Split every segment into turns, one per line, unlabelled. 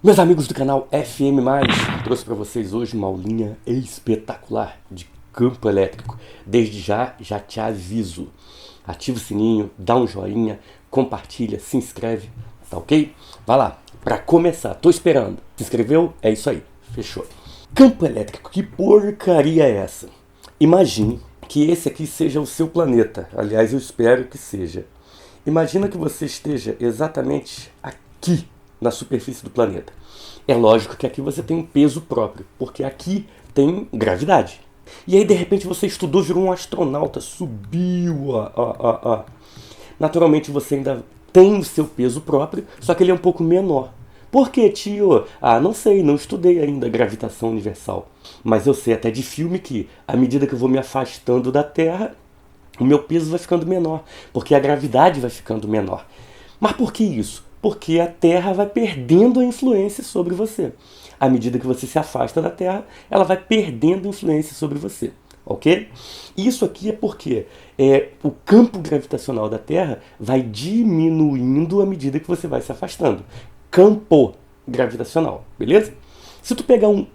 Meus amigos do canal FM+, trouxe para vocês hoje uma aulinha espetacular de campo elétrico. Desde já te aviso, ativa o sininho, dá um joinha, compartilha, se inscreve, tá ok? Vai lá, para começar, tô esperando. Se inscreveu? É isso aí, fechou. Campo elétrico, que porcaria é essa? Imagine que esse aqui seja o seu planeta, aliás eu espero que seja. Imagina que você esteja exatamente aqui na superfície do planeta. É lógico que aqui você tem um peso próprio, porque aqui tem gravidade. E aí, de repente, você estudou, virou um astronauta, subiu, Naturalmente, você ainda tem o seu peso próprio, só que ele é um pouco menor. Por quê, tio? Não sei, não estudei ainda gravitação universal. Mas eu sei até de filme que, à medida que eu vou me afastando da Terra, o meu peso vai ficando menor, porque a gravidade vai ficando menor. Mas por que isso? Porque a Terra vai perdendo a influência sobre você. À medida que você se afasta da Terra, ela vai perdendo influência sobre você. Ok? Isso aqui é porque o campo gravitacional da Terra vai diminuindo à medida que você vai se afastando. Campo gravitacional, beleza? Se tu pegar um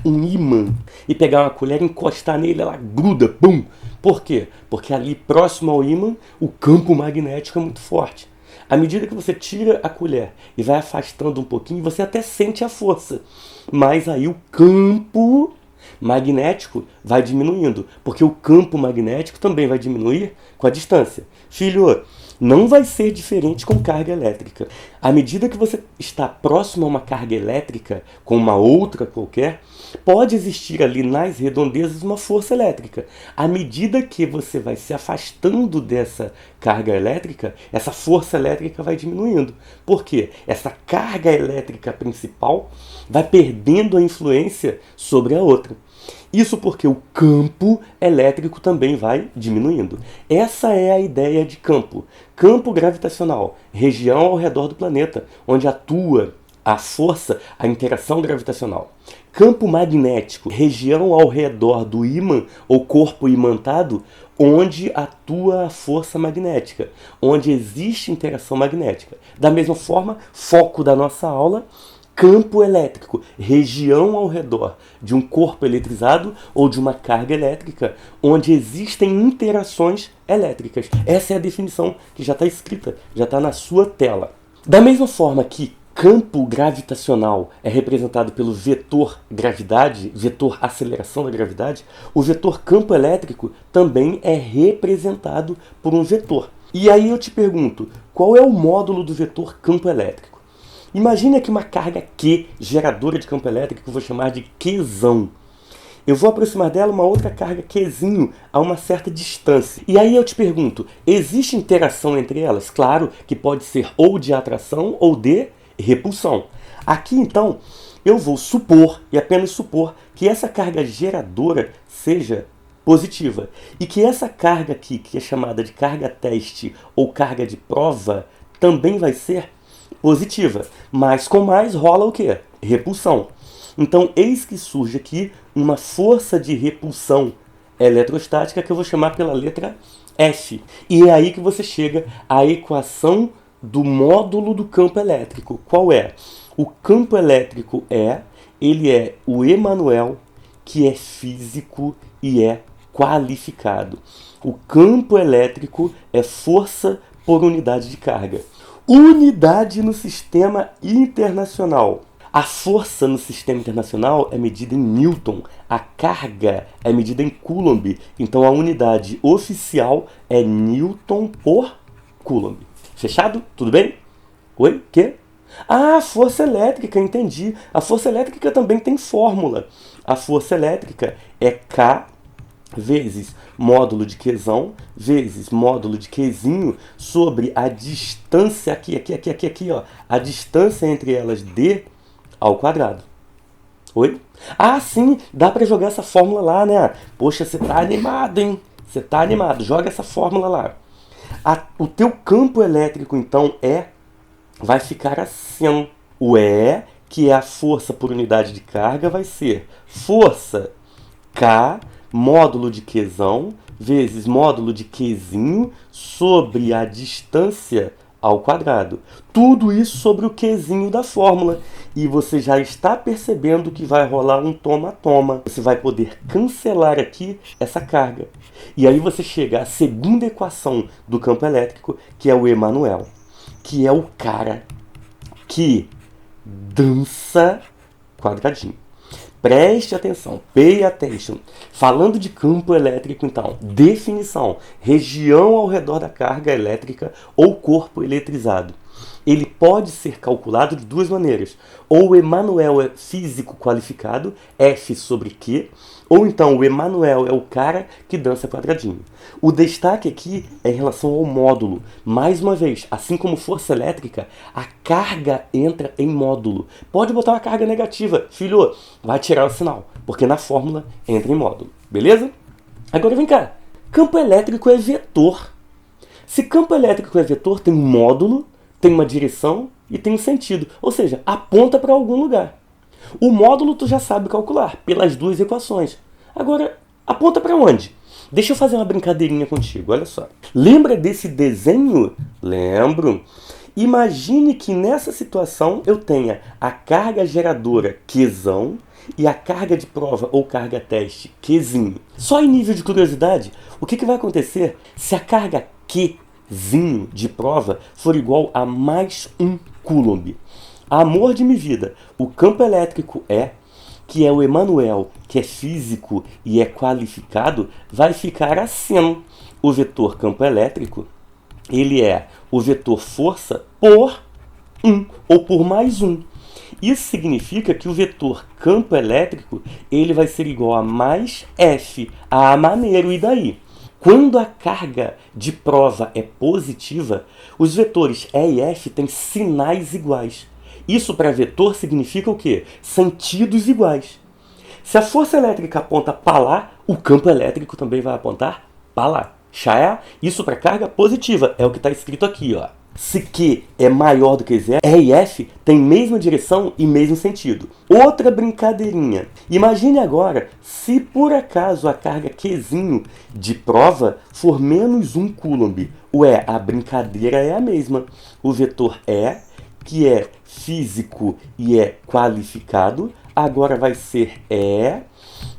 ímã e pegar uma colher e encostar nele, ela gruda, pum! Por quê? Porque ali próximo ao ímã, o campo magnético é muito forte. À medida que você tira a colher e vai afastando um pouquinho, você até sente a força. Mas aí o campo magnético vai diminuindo, porque o campo magnético também vai diminuir com a distância. Filho, não vai ser diferente com carga elétrica. À medida que você está próximo a uma carga elétrica, com uma outra qualquer, pode existir ali nas redondezas uma força elétrica. À medida que você vai se afastando dessa carga elétrica, essa força elétrica vai diminuindo. Por quê? Essa carga elétrica principal vai perdendo a influência sobre a outra. Isso porque o campo elétrico também vai diminuindo. Essa é a ideia de campo. Campo gravitacional, região ao redor do planeta, onde atua a força, a interação gravitacional. Campo magnético, região ao redor do ímã ou corpo imantado, onde atua a força magnética, onde existe interação magnética. Da mesma forma, foco da nossa aula, campo elétrico, região ao redor de um corpo eletrizado ou de uma carga elétrica, onde existem interações elétricas. Essa é a definição que já está escrita, já está na sua tela. Da mesma forma que campo gravitacional é representado pelo vetor gravidade, vetor aceleração da gravidade, o vetor campo elétrico também é representado por um vetor. E aí eu te pergunto, qual é o módulo do vetor campo elétrico? Imagine aqui uma carga Q, geradora de campo elétrico, que eu vou chamar de Qzão. Eu vou aproximar dela uma outra carga Qzinho a uma certa distância. E aí eu te pergunto, existe interação entre elas? Claro que pode ser ou de atração ou de repulsão. Aqui então, eu vou supor, e apenas supor, que essa carga geradora seja positiva. E que essa carga aqui, que é chamada de carga teste ou carga de prova, também vai ser positiva, mas com mais rola o quê? Repulsão. Então, eis que surge aqui uma força de repulsão eletrostática que eu vou chamar pela letra F. E é aí que você chega à equação do módulo do campo elétrico. Qual é? O campo elétrico ele é o Emanuel, que é físico e é qualificado. O campo elétrico é força por unidade de carga. Unidade no sistema internacional. A força no sistema internacional é medida em Newton, a carga é medida em Coulomb. Então a unidade oficial é Newton por Coulomb. Fechado? Tudo bem? Oi? Quê? Força elétrica, entendi. A força elétrica também tem fórmula. A força elétrica é K vezes módulo de Qzão, vezes módulo de Qzinho, sobre a distância aqui, ó, a distância entre elas, d ao quadrado. Oi? Sim, dá para jogar essa fórmula lá, né? Poxa, você tá animado, hein? Você tá animado, joga essa fórmula lá. O teu campo elétrico, então, vai ficar assim. O E, que é a força por unidade de carga, vai ser força K módulo de Qzão vezes módulo de Qzinho sobre a distância ao quadrado. Tudo isso sobre o Qzinho da fórmula. E você já está percebendo que vai rolar um toma-toma. Você vai poder cancelar aqui essa carga. E aí você chega à segunda equação do campo elétrico, que é o Emanuel, que é o cara que dança quadradinho. Preste atenção, pay attention. Falando de campo elétrico, então, definição: região ao redor da carga elétrica ou corpo eletrizado. Ele pode ser calculado de duas maneiras. Ou o Emanuel é físico qualificado, F sobre Q, ou então o Emanuel é o cara que dança quadradinho. O destaque aqui é em relação ao módulo. Mais uma vez, assim como força elétrica, a carga entra em módulo. Pode botar uma carga negativa, filho, vai tirar o sinal, porque na fórmula entra em módulo. Beleza? Agora vem cá. Campo elétrico é vetor. Se campo elétrico é vetor, tem um módulo, tem uma direção e tem um sentido. Ou seja, aponta para algum lugar. O módulo tu já sabe calcular pelas duas equações. Agora, aponta para onde? Deixa eu fazer uma brincadeirinha contigo, olha só. Lembra desse desenho? Lembro. Imagine que nessa situação eu tenha a carga geradora Qzão e a carga de prova ou carga teste Qzinho. Só em nível de curiosidade, o que vai acontecer se a carga Qzinho de prova for igual a mais 1 coulomb? Amor de minha vida, o campo elétrico que é o Emanuel, que é físico e é qualificado, vai ficar assim. O vetor campo elétrico, ele é o vetor força por 1, ou por mais 1. Isso significa que o vetor campo elétrico, ele vai ser igual a mais F. Ah, maneiro, e daí? Quando a carga de prova é positiva, os vetores E e F têm sinais iguais. Isso para vetor significa o quê? Sentidos iguais. Se a força elétrica aponta para lá, o campo elétrico também vai apontar para lá. Já isso para carga positiva, é o que está escrito aqui, ó. Se Q é maior do que zero, E e F têm mesma direção e mesmo sentido. Outra brincadeirinha. Imagine agora se por acaso a carga Qzinho de prova for menos 1 coulomb. Ué, a brincadeira é a mesma. O vetor E, que é físico e é qualificado, agora vai ser E,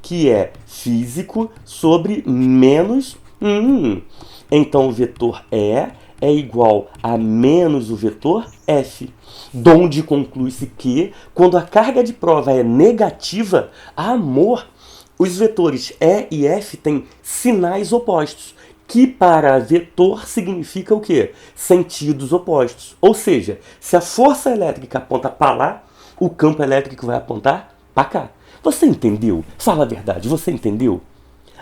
que é físico, sobre menos 1. Então o vetor E é igual a menos o vetor F. Donde conclui-se que, quando a carga de prova é negativa, amor, os vetores E e F têm sinais opostos, que para vetor significa o quê? Sentidos opostos. Ou seja, se a força elétrica aponta para lá, o campo elétrico vai apontar para cá. Você entendeu? Fala a verdade, você entendeu?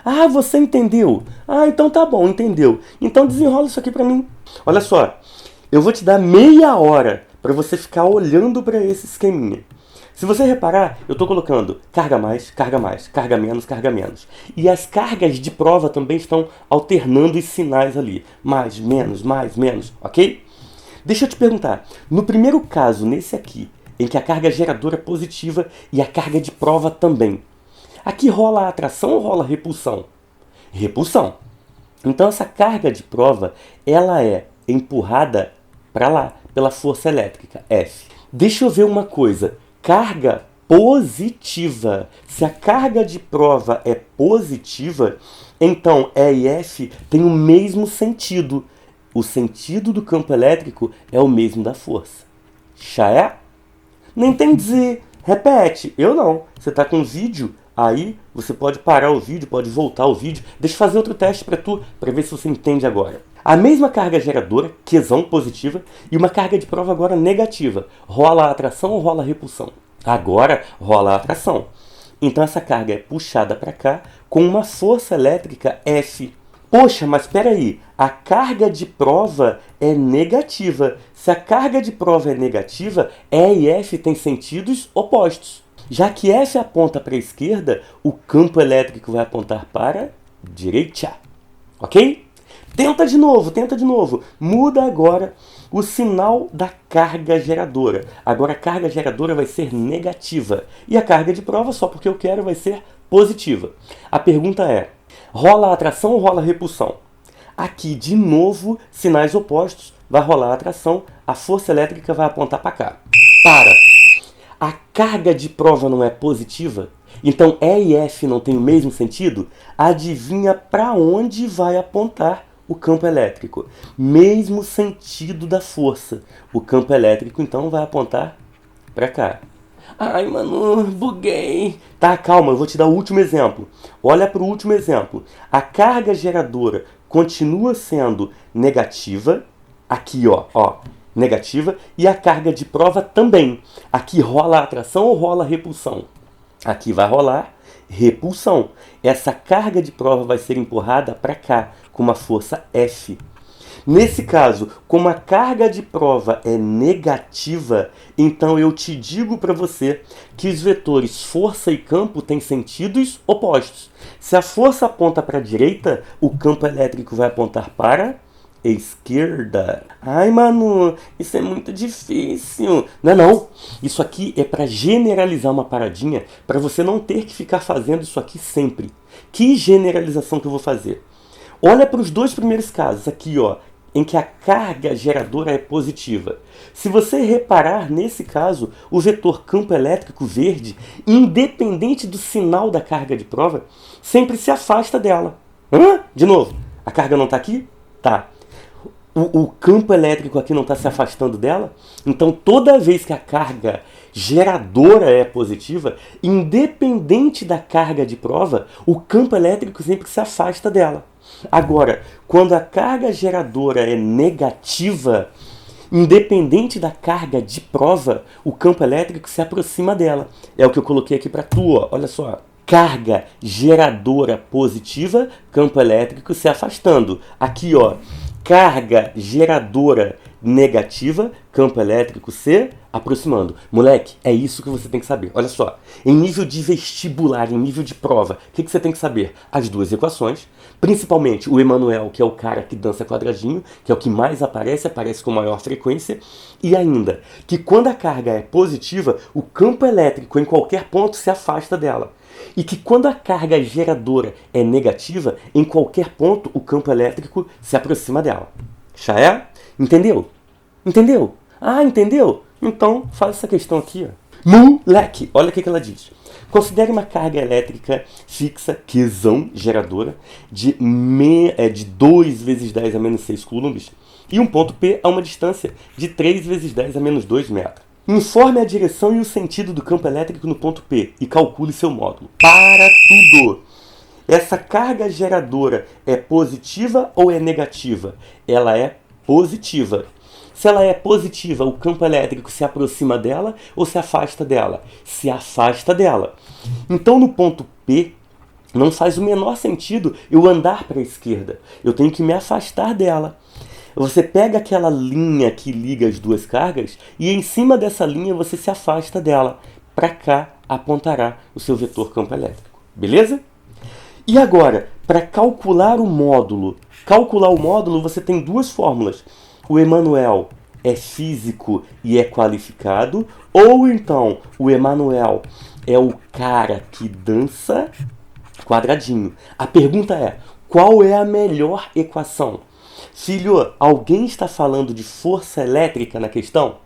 Ah, você entendeu? Ah, então tá bom, entendeu. Então desenrola isso aqui para mim. Olha só, eu vou te dar meia hora para você ficar olhando para esse esqueminha. Se você reparar, eu estou colocando carga mais, carga menos, carga menos. E as cargas de prova também estão alternando os sinais ali. Mais, menos, ok? Deixa eu te perguntar, no primeiro caso, nesse aqui, em que a carga geradora é positiva e a carga de prova também, aqui rola a atração ou rola a repulsão? Repulsão. Então essa carga de prova, ela é empurrada para lá, pela força elétrica, F. Deixa eu ver uma coisa. Carga positiva. Se a carga de prova é positiva, então E e F tem o mesmo sentido. O sentido do campo elétrico é o mesmo da força. Já é? Não entendi. Repete. Eu não. Você está com vídeo aí, você pode parar o vídeo, pode voltar o vídeo. Deixa eu fazer outro teste para tu, para ver se você entende agora. A mesma carga geradora, Qzão positiva, e uma carga de prova agora negativa. Rola a atração ou rola a repulsão? Agora rola a atração. Então essa carga é puxada para cá com uma força elétrica F. Poxa, mas espera aí, a carga de prova é negativa. Se a carga de prova é negativa, E e F têm sentidos opostos. Já que F aponta para a esquerda, o campo elétrico vai apontar para a direita. Ok? Tenta de novo. Muda agora o sinal da carga geradora. Agora a carga geradora vai ser negativa. E a carga de prova, só porque eu quero, vai ser positiva. A pergunta é, rola a atração ou rola a repulsão? Aqui, de novo, sinais opostos, vai rolar a atração, a força elétrica vai apontar para cá. Para! A carga de prova não é positiva? Então E e F não tem o mesmo sentido? Adivinha para onde vai apontar o campo elétrico? Mesmo sentido da força. O campo elétrico então vai apontar para cá. Ai, mano, buguei. Tá, calma, eu vou te dar o último exemplo. Olha para o último exemplo. A carga geradora continua sendo negativa. Aqui, ó, negativa. E a carga de prova também. Aqui rola atração ou rola repulsão? Aqui vai rolar repulsão. Essa carga de prova vai ser empurrada para cá com uma força F. Nesse caso, como a carga de prova é negativa, então eu te digo para você que os vetores força e campo têm sentidos opostos. Se a força aponta para a direita, o campo elétrico vai apontar para a esquerda. Ai, Manu, isso é muito difícil. Não. Isso aqui é para generalizar uma paradinha, para você não ter que ficar fazendo isso aqui sempre. Que generalização que eu vou fazer? Olha para os dois primeiros casos aqui, ó, em que a carga geradora é positiva. Se você reparar nesse caso, o vetor campo elétrico verde, independente do sinal da carga de prova, sempre se afasta dela. De novo, a carga não está aqui? Tá. O campo elétrico aqui não está se afastando dela? Então, toda vez que a carga geradora é positiva, independente da carga de prova, o campo elétrico sempre se afasta dela. Agora, quando a carga geradora é negativa, independente da carga de prova, o campo elétrico se aproxima dela. É o que eu coloquei aqui para tu, ó. Olha só. Carga geradora positiva, campo elétrico se afastando. Aqui, ó. Carga geradora negativa, campo elétrico se aproximando. Moleque, é isso que você tem que saber. Olha só, em nível de vestibular, em nível de prova, o que você tem que saber? As duas equações, principalmente o Emanuel, que é o cara que dança quadradinho, que é o que mais aparece com maior frequência, e ainda que quando a carga é positiva, o campo elétrico em qualquer ponto se afasta dela. E que quando a carga geradora é negativa, em qualquer ponto o campo elétrico se aproxima dela. Já é? Entendeu? Entendeu? Ah, entendeu? Então faz essa questão aqui, ó. Moleque, olha o que ela diz. Considere uma carga elétrica fixa, Qzão, geradora, de 2 vezes 10 a menos 6 coulombs e um ponto P a uma distância de 3 vezes 10 a menos 2 metros. Informe a direção e o sentido do campo elétrico no ponto P e calcule seu módulo. Para tudo! Essa carga geradora é positiva ou é negativa? Ela é positiva. Se ela é positiva, o campo elétrico se aproxima dela ou se afasta dela? Se afasta dela. Então, no ponto P, não faz o menor sentido eu andar para a esquerda. Eu tenho que me afastar dela. Você pega aquela linha que liga as duas cargas e em cima dessa linha você se afasta dela. Para cá apontará o seu vetor campo elétrico. Beleza? E agora, para calcular o módulo você tem duas fórmulas. O Emanuel é físico e é qualificado, ou então o Emanuel é o cara que dança quadradinho. A pergunta é, qual é a melhor equação? Filho, alguém está falando de força elétrica na questão?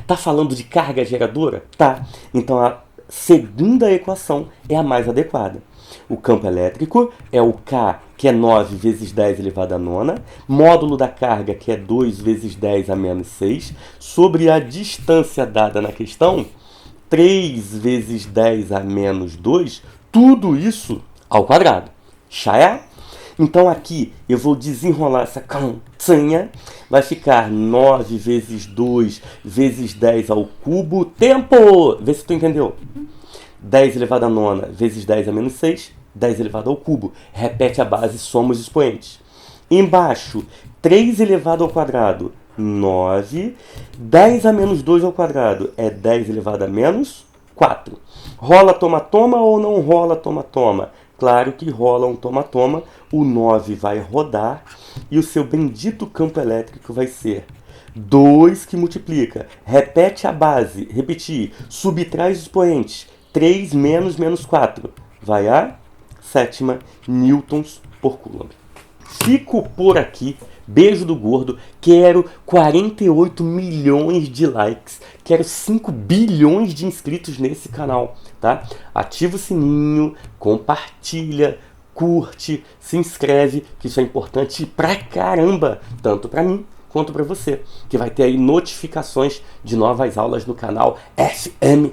Tá falando de carga geradora? Tá. Então a segunda equação é a mais adequada. O campo elétrico é o K, que é 9 vezes 10 elevado a nona, módulo da carga, que é 2 vezes 10 a menos 6, sobre a distância dada na questão, 3 vezes 10 a menos 2, tudo isso ao quadrado. Já é? Então aqui eu vou desenrolar essa cantanha, vai ficar 9 vezes 2 vezes 10 ao cubo, tempo! Vê se tu entendeu. 10 elevado a nona vezes 10 a menos 6, 10 elevado ao cubo. Repete a base, soma os expoentes. Embaixo, 3 elevado ao quadrado, 9. 10 a menos 2 ao quadrado é 10 elevado a menos 4. Rola toma-toma ou não rola toma-toma? Claro que rola um toma-toma. O 9 vai rodar e o seu bendito campo elétrico vai ser 2 que multiplica. Repete a base, repetir, subtrai os expoentes. 3 menos 4 vai a sétima newtons por coulomb. Fico por aqui. Beijo do gordo. Quero 48 milhões de likes. Quero 5 bilhões de inscritos nesse canal, tá? Ativa o sininho, compartilha, curte, se inscreve, que isso é importante pra caramba, tanto pra mim quanto pra você, que vai ter aí notificações de novas aulas no canal FM+.